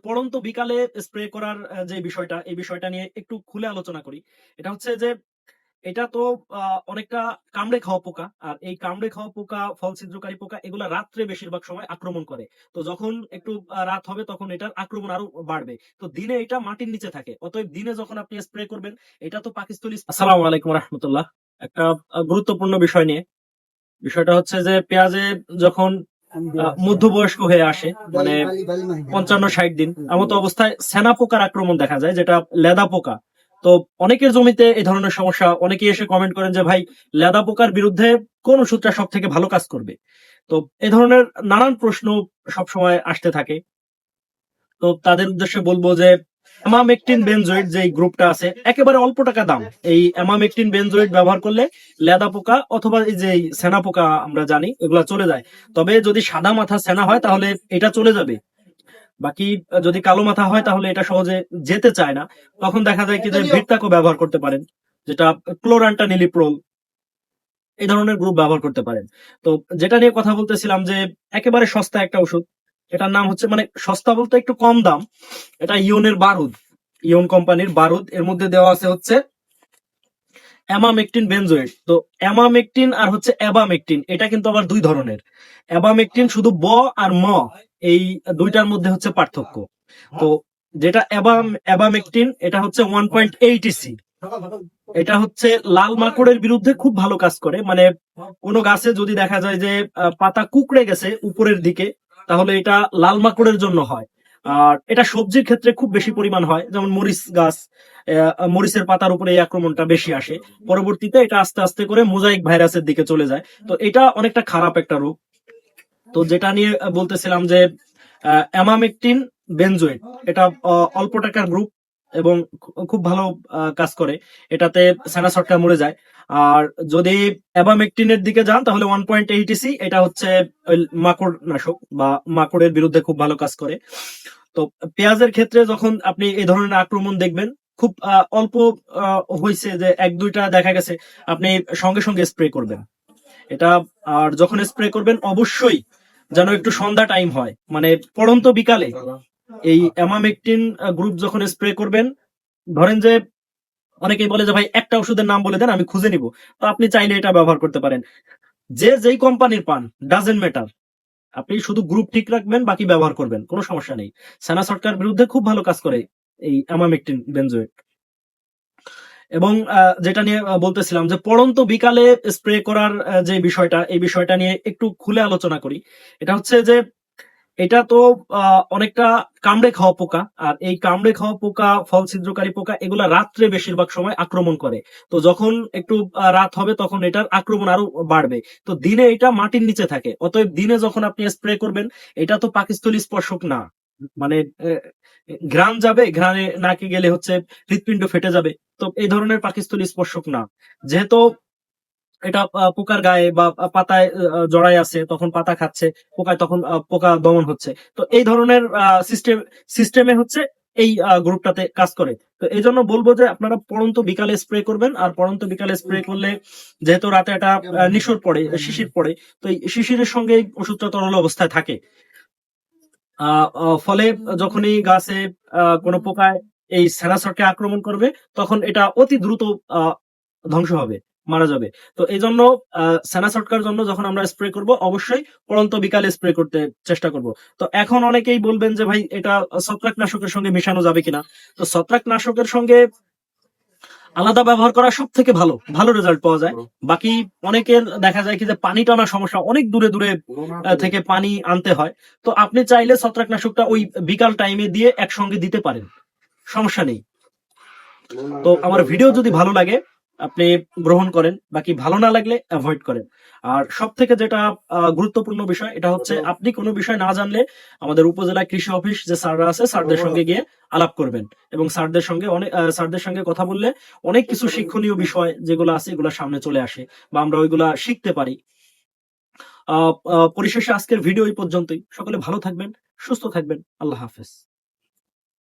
পড়ন্ত বিকালে স্প্রে করার যে বিষয়টা, এই বিষয়টা নিয়ে একটু খুলে আলোচনা করি। এটা হচ্ছে যে এটা তো অনেকটা কামড়ে খাওয়া পোকা। আর এই কামড়ে খাওয়া পোকা, ফল ছিদ্রকারী পোকা এগুলা রাত্রে বেশিরভাগ সময় আক্রমণ করে। তো যখন একটু রাত হবে তখন এটার আক্রমণ আরো বাড়বে। তো দিনে এটা মাটির নিচে থাকে। অতএব দিনে যখন আপনি স্প্রে করবেন, এটা তো পাকিস্তানি। আসসালামু আলাইকুম রাহমাতুল্লাহ। একটা গুরুত্বপূর্ণ বিষয় নিয়ে। বিষয়টা হচ্ছে যে পেঁয়াজে যখন মধ্যবয়স্ক হয়ে আসে, মানে 55-60 দিন এমতো অবস্থায় সেনা পোকার আক্রমণ দেখা যায়, যেটা লেদা পোকা। তো অনেকের জমিতে এই ধরনের সমস্যা, অনেকেই এসে কমেন্ট করেন যে ভাই, লেদা পোকার বিরুদ্ধে কোন ওষুধটা সব থেকে ভালো কাজ করবে। তো এই ধরনের নানান প্রশ্ন সবসময় আসতে থাকে। তো তাদের উদ্দেশ্যে বলবো যে অ্যামামেকটিন বেনজোয়েট যে গ্রুপটা আছে, একেবারে অল্প টাকা দাম। এই অ্যামামেকটিন বেনজোয়েট ব্যবহার করলে লেদা পোকা অথবা এই যে সেনা পোকা আমরা জানি এগুলা চলে যায়। তবে যদি সাদা মাথা সেনা হয় তাহলে এটা চলে যাবে। বাকি যদি কালো মাথা হয় তাহলে এটা সহজে যেতে চায় না। তখন দেখা যায় কি যে ভিটটাকো ব্যবহার করতে পারেন, যেটা ক্লোরান্টানিলিপ্রোল, এই ধরনের গ্রুপ ব্যবহার করতে পারেন। তো যেটা নিয়ে কথা বলতেছিলাম যে একেবারে সস্তা একটা ওষুধ, এটার নাম হচ্ছে, মানে সস্তা বলতে একটু কম দাম, এটা ইয়নের বারুদ, ইয়ন কোম্পানির বারুদ। এর মধ্যে দেওয়া আছে হচ্ছে অ্যামামেকটিন বেনজোয়েট। তো অ্যামামেকটিন আর হচ্ছে অ্যাবামেকটিন, এটা কিন্তু আবার দুই ধরনের। অ্যাবামেকটিন শুধু ব আর ম, এই দুইটার মধ্যে হচ্ছে পার্থক্য। তো যেটা অ্যাবামেকটিন, এটা হচ্ছে 1.8 ইসি। এটা হচ্ছে লাল মাকড়ের বিরুদ্ধে খুব ভালো কাজ করে। মানে কোনো গাছে যদি দেখা যায় যে পাতা কুকড়ে গেছে উপরের দিকে, তাহলে এটা লাল মাকড়ের জন্য হয়। আর এটা সবজির ক্ষেত্রে খুব বেশি পরিমাণ হয়, যেমন মরিচ গাছ, মরিচের পাতার উপরে এই আক্রমণটা বেশি আসে। পরবর্তীতে এটা আস্তে আস্তে করে মোজাইক ভাইরাসের দিকে চলে যায়। তো এটা অনেকটা খারাপ একটা রোগ। তো যেটা নিয়ে বলতেছিলাম যে অ্যামামেকটিন বেনজোয়েট, এটা অল্প টাকার গ্রুপ এবং খুব ভালো কাজ করে। এটাতে সেনা ছটকা মরে যায়। আর যদি অ্যাবামেকটিনের দিকে যান তাহলে 1.8 ইসি, এটা হচ্ছে ওই মাকড় নাশক বা মাকড়ের বিরুদ্ধে খুব ভালো কাজ করে। তো পেঁয়াজের ক্ষেত্রে যখন আপনি এই ধরনের আক্রমণ দেখবেন, খুব অল্প হয়েছে যে এক দুইটা দেখা গেছে, আপনি সঙ্গে সঙ্গে স্প্রে করবেন এটা। আর যখন স্প্রে করবেন অবশ্যই যেন একটু সন্ধ্যা টাইম হয়, মানে পড়ন্ত বিকালে। এই অ্যামামেকটিন গ্রুপ যখন স্প্রে করবেন, ধরেন যে অনেকেই বলে যে ভাই একটা ওষুধের নাম বলে দেন, আমি খুঁজে নিব। তো আপনি চাইলে এটা ব্যবহার করতে পারেন, যে যেই কোম্পানির পান, ডাজেন্ট ম্যাটার। আপনি শুধু গ্রুপ ঠিক রাখবেন, বাকি ব্যবহার করবেন, কোনো সমস্যা নেই। সেনা সরকার বিরুদ্ধে খুব ভালো কাজ করে এই অ্যামামেকটিন বেনজোয়েট। এবং যেটা নিয়ে বলতেছিলাম যে পড়ন্ত বিকালে স্প্রে করার যে বিষয়টা, এই বিষয়টা নিয়ে একটু খুলে আলোচনা করি। এটা হচ্ছে যে এটা তো অনেকটা কামড়ে খাওয়া পোকা। আর এই কামড়ে খাওয়া পোকা, ফল ছিদ্রকারী পোকা এগুলা রাত্রে বেশিরভাগ সময় আক্রমণ করে। তো যখন একটু রাত হবে তখন এটার আক্রমণ আরো বাড়বে। তো দিনে এটা মাটির নিচে থাকে। অতএব দিনে যখন আপনি স্প্রে করবেন, এটা তো পাকস্থলী স্পর্শক না। মানে ঘ্রাণ যাবে, ঘ্রাণে নাকে গেলে হচ্ছে হৃৎপিণ্ড ফেটে যাবে। তো এই ধরনের পাকস্থলী স্পর্শক না। যেহেতু এটা পোকার গায়ে বা পাতায় জড়ায় আছে, তখন পাতা খাচ্ছে পোকায়, তখন পোকা দমন হচ্ছে। তো এই ধরনের সিস্টেমে হচ্ছে এই গ্রুপটাতে কাজ করে। তো এই জন্য বলবো যে আপনারা পড়ন্ত বিকালে স্প্রে করবেন। আর পড়ন্ত বিকালে স্প্রে করলে, যেহেতু রাতে একটা নিশোর পড়ে, শিশির পড়ে, তো এই শিশিরের সঙ্গে এই ওষুধটা তরল অবস্থায় থাকে। ফলে যখনই গাছে কোনো পোকায় এই সেরাসটকে আক্রমণ করবে, তখন এটা অতি দ্রুত আহ, ধ্বংস হবে, মারা যাবে। তো এই জন্য সেনা ছটকার জন্য যখন আমরা স্প্রে করব, অবশ্যই পড়ন্ত বিকালে স্প্রে করতে চেষ্টা করব। তো এখন অনেকেই বলবেন যে ভাই, এটা ছত্রাকনাশকের সঙ্গে মেশানো যাবে কিনা। তো ছত্রাকনাশকের সঙ্গে আলাদা ব্যবহার করা সব থেকে ভালো, ভালো রেজাল্ট পাওয়া যায়। বাকি অনেকের দেখা যায় কি যে পানি টানা সমস্যা, অনেক দূরে দূরে থেকে পানি আনতে হয়। তো আপনি চাইলে ছত্রাকনাশকটা ওই বিকাল টাইমে দিয়ে একসঙ্গে দিতে পারেন, সমস্যা নেই। তো আমার ভিডিও যদি ভালো লাগে আপনি গ্রহণ করেন, বাকি ভালো না লাগলে অ্যাভয়েড করেন। আর সব থেকে যেটা গুরুত্বপূর্ণ বিষয়, এটা হচ্ছে আপনি কোনো বিষয় না জানলে আমাদের উপজেলা কৃষি অফিস যে স্যাররা আছে, স্যারদের সঙ্গে গিয়ে আলাপ করবেন। এবং স্যারদের সঙ্গে কথা বললে অনেক কিছু শিক্ষণীয় বিষয় যেগুলো আছে এগুলো সামনে চলে আসে, বা আমরা ওইগুলা শিখতে পারি। পরিশেষে আজকের ভিডিও এই পর্যন্তই। সকলে ভালো থাকবেন, সুস্থ থাকবেন। আল্লাহ হাফেজ।